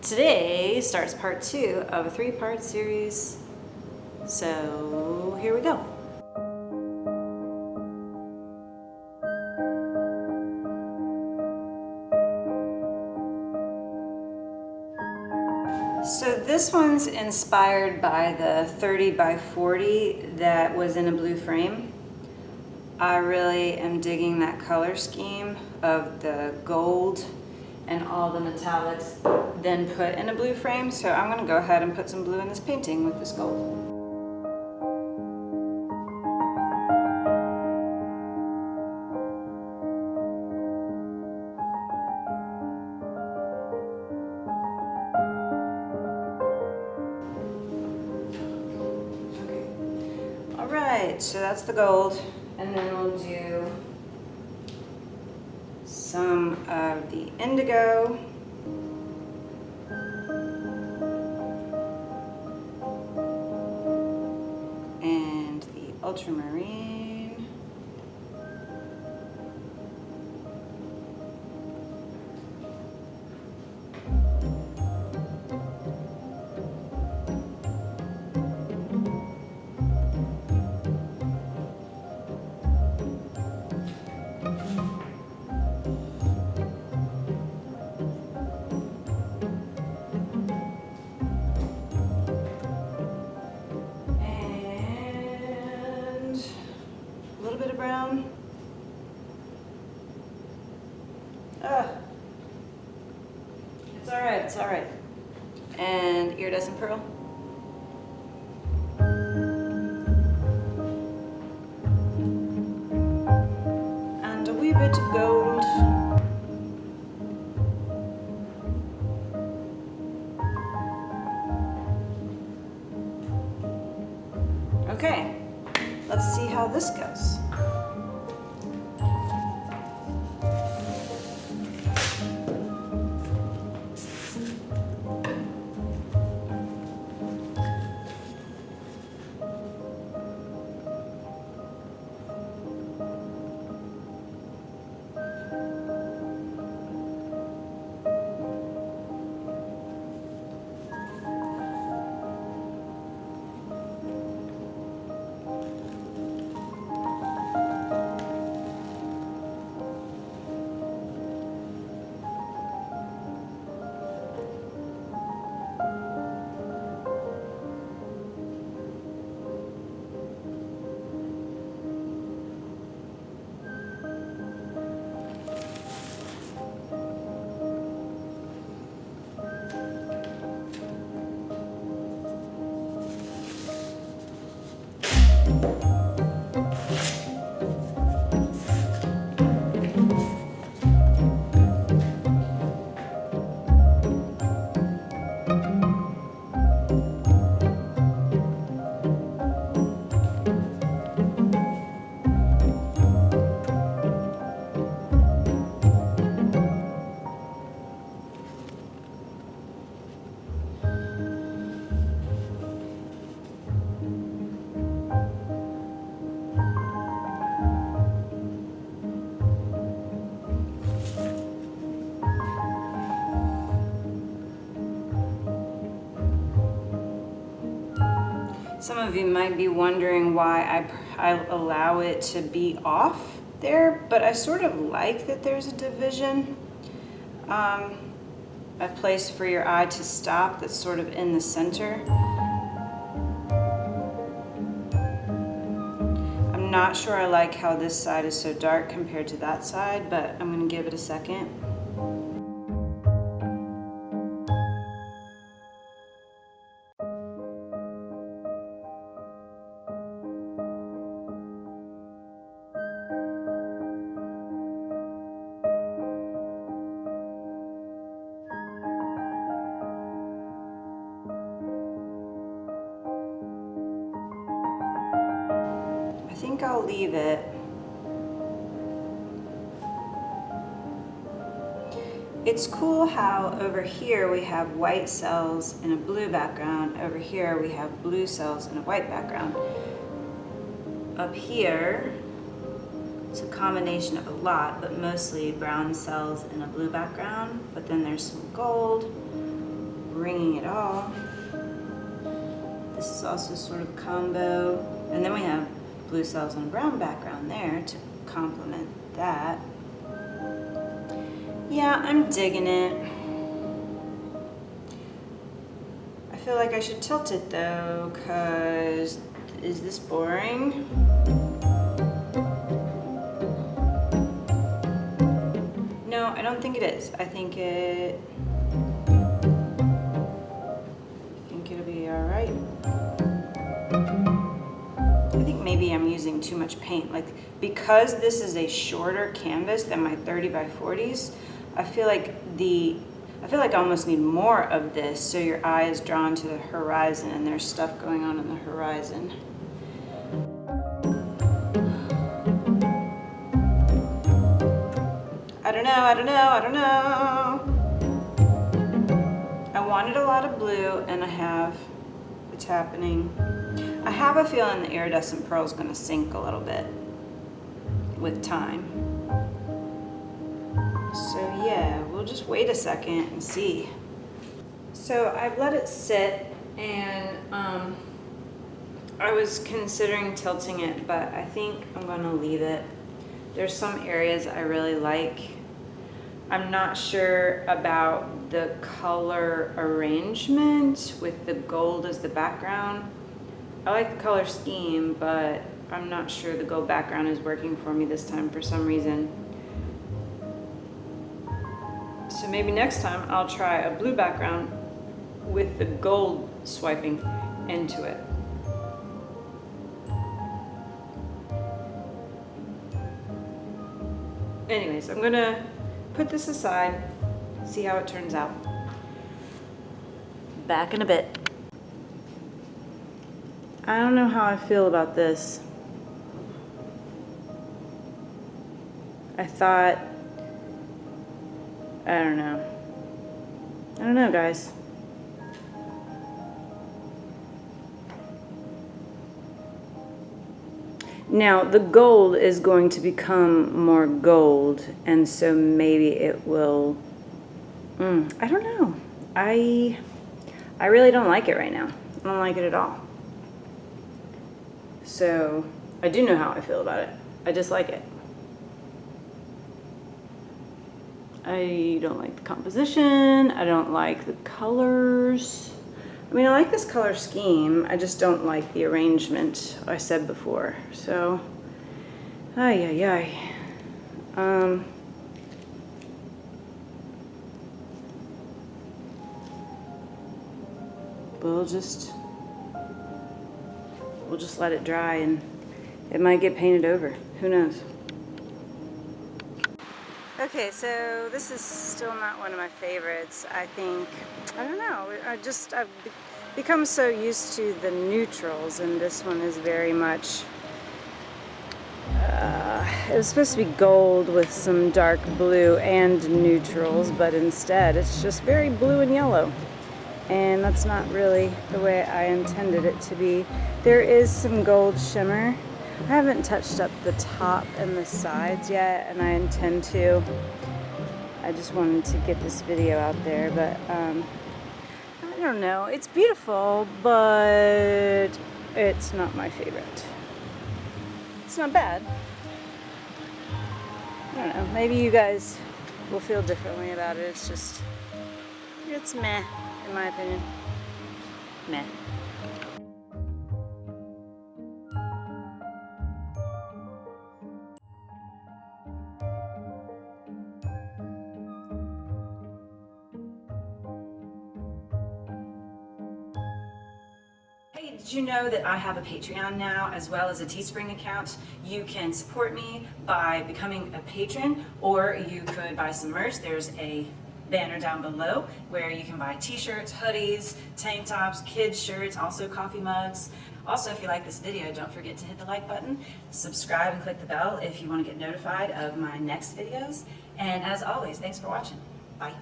Today starts part 2 of a 3-part series, so here we go. So this one's inspired by the 30 by 40 that was in a blue frame. I really am digging that color scheme of the gold and all the metallics then put in a blue frame, so I'm going to go ahead and put some blue in this painting with this gold. Okay. Alright, so that's the gold, and then we'll do some of the indigo. And the ultramarine. Brown. It's alright, it's alright. And iridescent pearl. And a wee bit of gold. Okay, let's see how this goes. Some of you might be wondering why I allow it to be off there, but I sort of like that there's a division, a place for your eye to stop that's sort of in the center. I'm not sure I like how this side is so dark compared to that side, but I'm going to give it a second. I think I'll leave it. It's cool how over here we have white cells in a blue background. Over here we have blue cells in a white background. Up here, it's a combination of a lot, but mostly brown cells in a blue background. But then there's some gold, is also sort of combo. And then we have blue cells on a brown background there to complement that. Yeah, I'm digging it. I feel like I should tilt it though, cause is this boring? No, I don't think it is. I think it'll be all right. I think maybe I'm using too much paint. Like, because this is a shorter canvas than my 30 by 40s, I feel like I almost need more of this so your eye is drawn to the horizon and there's stuff going on the horizon. I don't know. I wanted a lot of blue and it's happening. I have a feeling the iridescent pearl is going to sink a little bit with time. So yeah, we'll just wait a second and see. So I've let it sit, and I was considering tilting it, but I think I'm going to leave it. There's some areas I really like. I'm not sure about the color arrangement with the gold as the background. I like the color scheme, but I'm not sure the gold background is working for me this time for some reason. So maybe next time I'll try a blue background with the gold swiping into it. Anyways, I'm gonna put this aside, see how it turns out. Back in a bit. I don't know how I feel about this. I thought, I don't know, guys. Now, the gold is going to become more gold, and so maybe it will, I don't know. I really don't like it right now. I don't like it at all. So, I do know how I feel about it. I dislike it. I don't like the composition. I don't like the colors. I mean, I like this color scheme. I just don't like the arrangement I said before. So, we'll just let it dry, and it might get painted over. Who knows? Okay, so this is still not one of my favorites. I think, I don't know, I've become so used to the neutrals, and this one is very much, it was supposed to be gold with some dark blue and neutrals, but instead it's just very blue and yellow. And that's not really the way I intended it to be. There is some gold shimmer. I haven't touched up the top and the sides yet, and I intend to. I just wanted to get this video out there, but I don't know. It's beautiful, but it's not my favorite. It's not bad. I don't know. Maybe you guys will feel differently about it. It's meh, in my opinion. Meh. Hey, did you know that I have a Patreon now as well as a Teespring account? You can support me by becoming a patron, or you could buy some merch. There's a banner down below where you can buy t-shirts, hoodies, tank tops, kids shirts, also coffee mugs. Also, if you like this video, don't forget to hit the like button, subscribe and click the bell if you want to get notified of my next videos. And as always, thanks for watching. Bye.